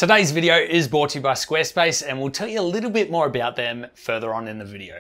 Today's video is brought to you by Squarespace, and we'll tell you a little bit more about them further on in the video.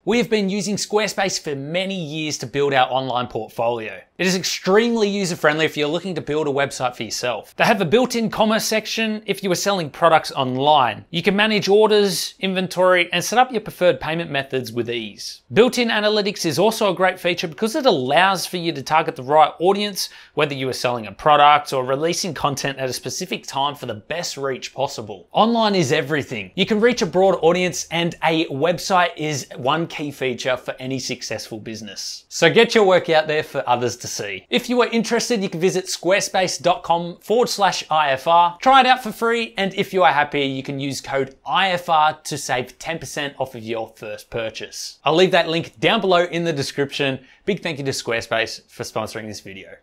We have been using Squarespace for many years to build our online portfolio. It is extremely user-friendly if you're looking to build a website for yourself. They have a built-in commerce section if you are selling products online. You can manage orders, inventory, and set up your preferred payment methods with ease. Built-in analytics is also a great feature because it allows for you to target the right audience, whether you are selling a product or releasing content at a specific time for the best reach possible. Online is everything. You can reach a broad audience, and a website is one key only feature for any successful business. So get your work out there for others to see. If you are interested, you can visit squarespace.com/IFR. Try it out for free, and if you are happy, you can use code IFR to save 10% off of your first purchase. I'll leave that link down below in the description. Big thank you to Squarespace for sponsoring this video.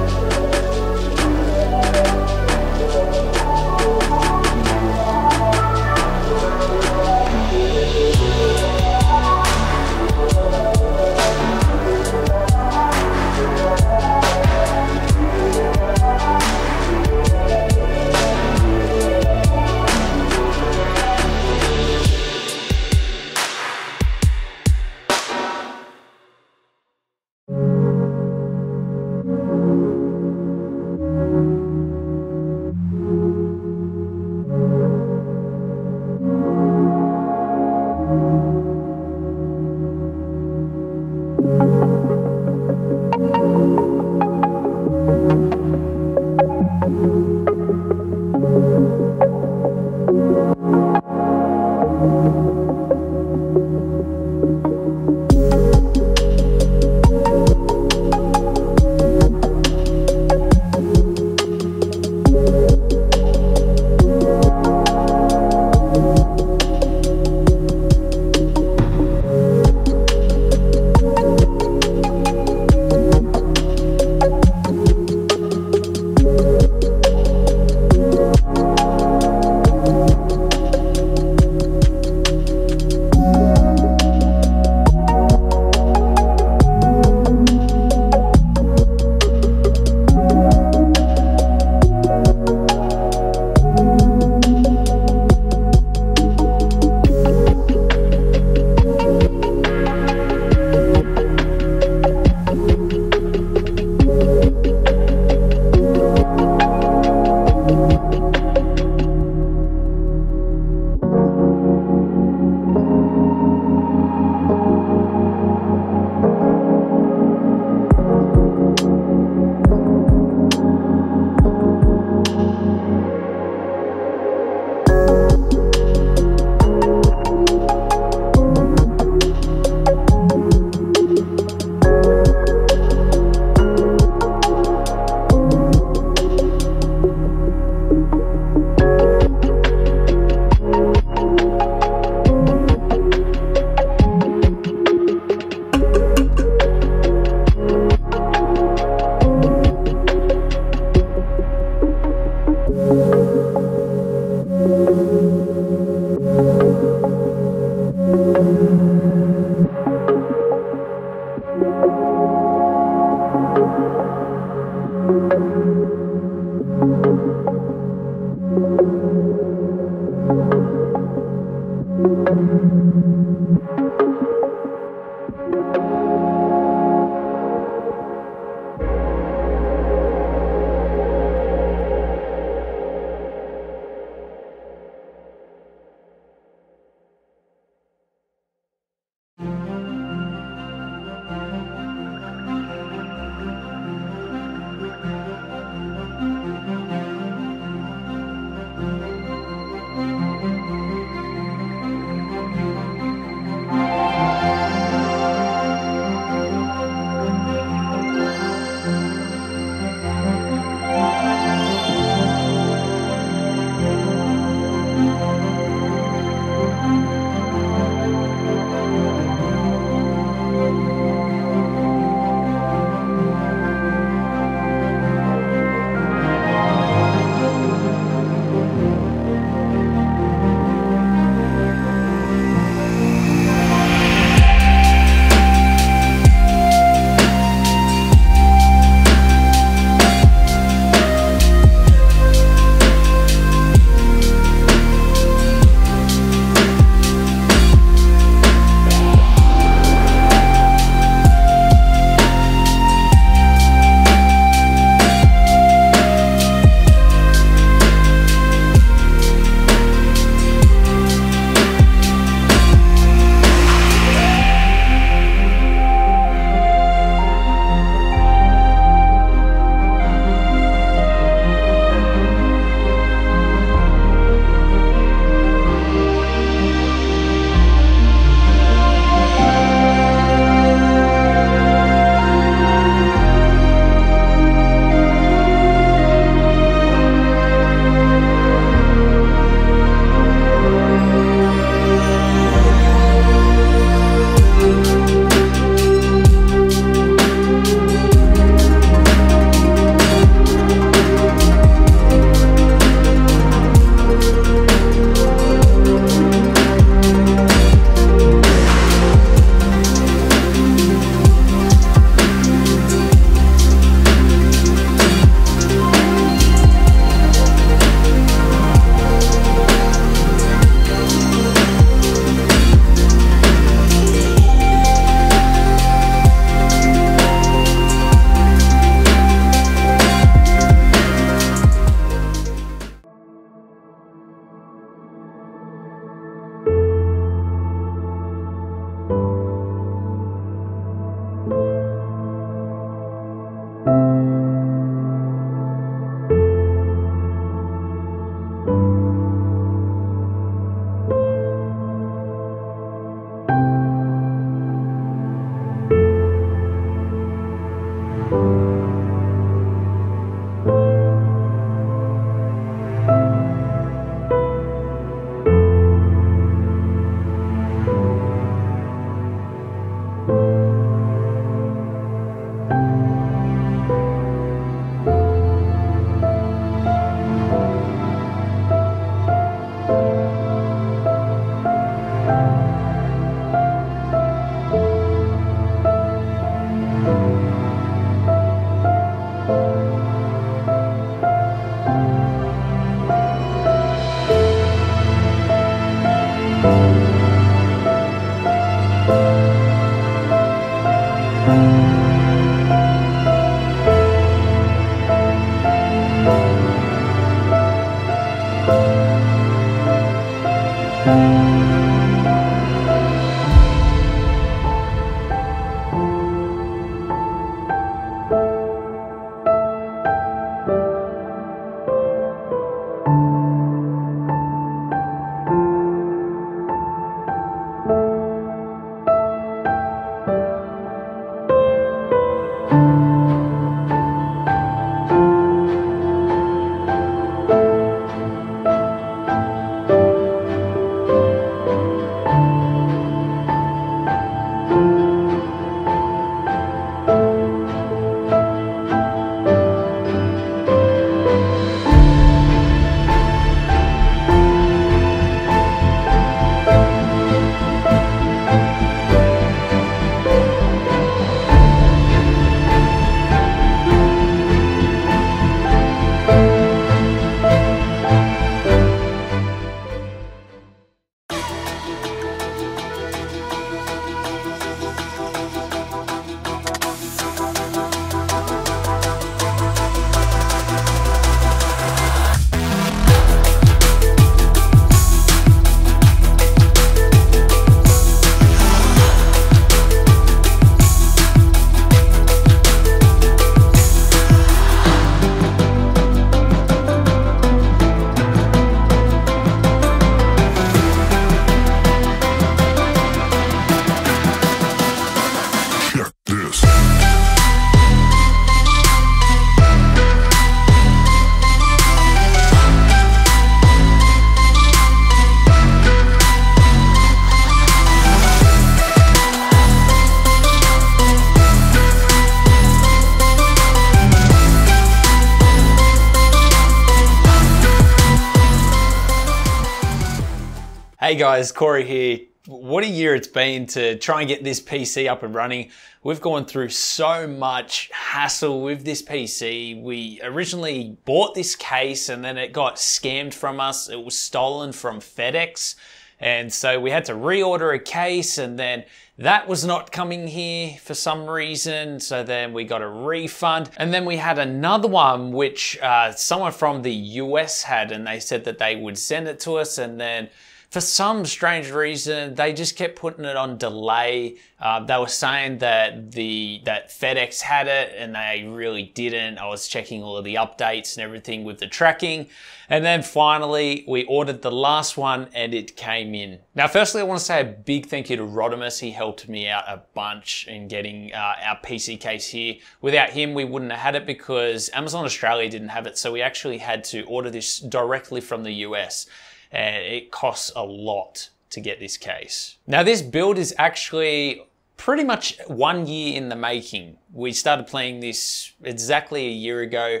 Hey guys, Corey here. What a year it's been to try and get this PC up and running. We've gone through so much hassle with this PC. We originally bought this case and then it got scammed from us. It was stolen from FedEx. And so we had to reorder a case, and then that was not coming here for some reason. So then we got a refund. And then we had another one, which someone from the US had, and they said that they would send it to us. And then for some strange reason, they just kept putting it on delay. They were saying that that FedEx had it, and they really didn't. I was checking all of the updates and everything with the tracking. And then finally, we ordered the last one and it came in. Now, firstly, I want to say a big thank you to Rodimus. He helped me out a bunch in getting our PC case here. Without him, we wouldn't have had it because Amazon Australia didn't have it. So we actually had to order this directly from the US. And it costs a lot to get this case. Now, this build is actually pretty much 1 year in the making. We started playing this exactly a year ago.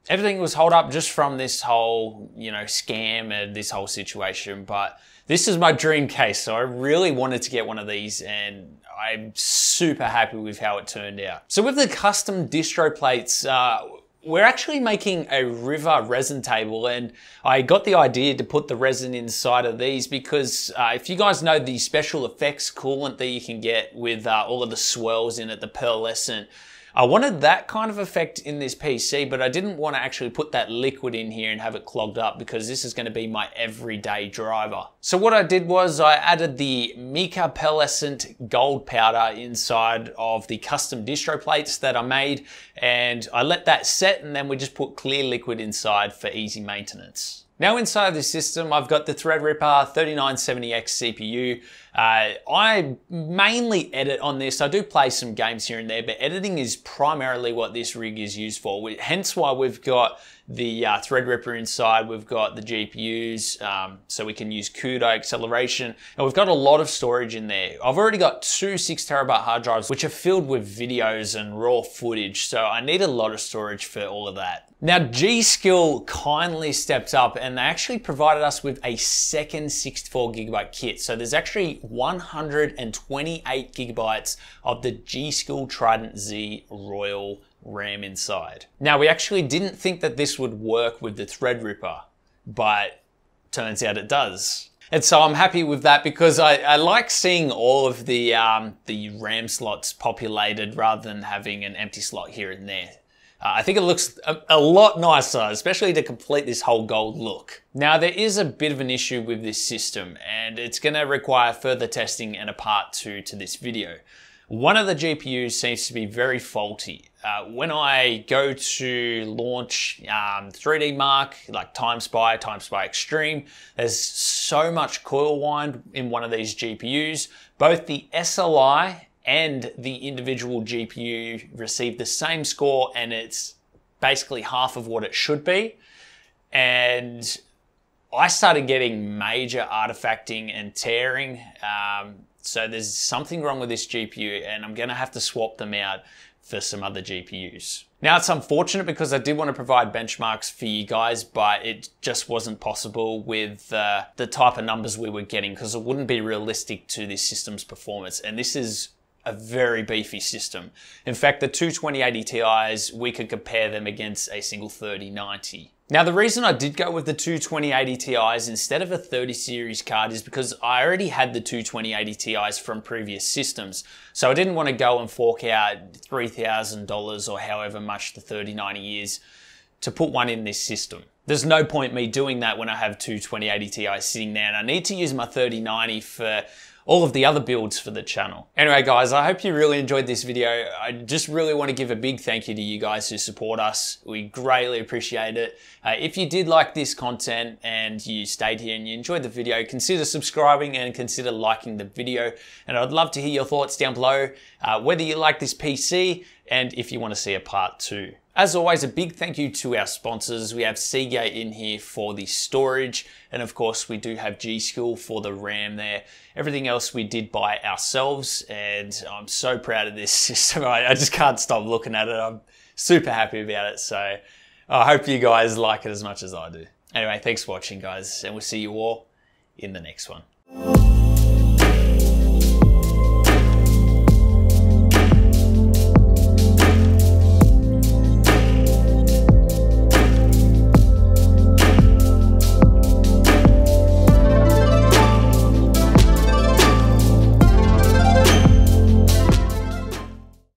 Everything was held up just from this whole, scam and this whole situation. But this is my dream case, so I really wanted to get one of these, and I'm super happy with how it turned out. So with the custom distro plates, we're actually making a river resin table, and I got the idea to put the resin inside of these because if you guys know the special effects coolant that you can get with all of the swirls in it, the pearlescent, I wanted that kind of effect in this PC, but I didn't want to actually put that liquid in here and have it clogged up because this is going to be my everyday driver. So what I did was I added the mica pearlescent gold powder inside of the custom distro plates that I made, and I let that set, and then we just put clear liquid inside for easy maintenance. Now inside this system, I've got the Threadripper 3970X CPU. I mainly edit on this. I do play some games here and there, but editing is primarily what this rig is used for. Hence why we've got the Threadripper inside. We've got the GPUs, so we can use CUDA acceleration, and we've got a lot of storage in there. I've already got two 6TB hard drives, which are filled with videos and raw footage, so I need a lot of storage for all of that. Now, G.Skill kindly stepped up, and they actually provided us with a second 64GB kit. So there's actually 128 GB of the G.Skill Trident Z Royal RAM inside. Now, we actually didn't think that this would work with the Threadripper, but turns out it does. And so I'm happy with that because I like seeing all of the RAM slots populated rather than having an empty slot here and there. I think it looks a lot nicer, especially to complete this whole gold look. Now, there is a bit of an issue with this system, and it's going to require further testing and a part 2 to this video. One of the GPUs seems to be very faulty. When I go to launch 3D Mark, like Time Spy Extreme, there's so much coil wind in one of these GPUs. Both the SLI and the individual GPU received the same score, and it's basically half of what it should be. And I started getting major artifacting and tearing. So there's something wrong with this GPU, and I'm gonna have to swap them out for some other GPUs. Now, it's unfortunate because I did want to provide benchmarks for you guys, but it just wasn't possible with the type of numbers we were getting because it wouldn't be realistic to this system's performance. And this is a very beefy system. In fact, the two 2080 Ti's, we could compare them against a single 3090. Now, the reason I did go with the two 2080 Ti's instead of a 30 series card is because I already had the two 2080 Ti's from previous systems. So I didn't want to go and fork out $3,000 or however much the 3090 is to put one in this system. There's no point me doing that when I have two 2080 Ti's sitting there, and I need to use my 3090 for all of the other builds for the channel. Anyway, guys, I hope you really enjoyed this video. I just really want to give a big thank you to you guys who support us. We greatly appreciate it. If you did like this content and you stayed here and you enjoyed the video, consider subscribing and consider liking the video. And I'd love to hear your thoughts down below, whether you like this PC and if you want to see a part 2. As always, a big thank you to our sponsors. We have Seagate in here for the storage, and of course we do have G.Skill for the RAM there. Everything else we did by ourselves, and I'm so proud of this system. I just can't stop looking at it. I'm super happy about it, so I hope you guys like it as much as I do. Anyway, thanks for watching, guys, and we'll see you all in the next one. you.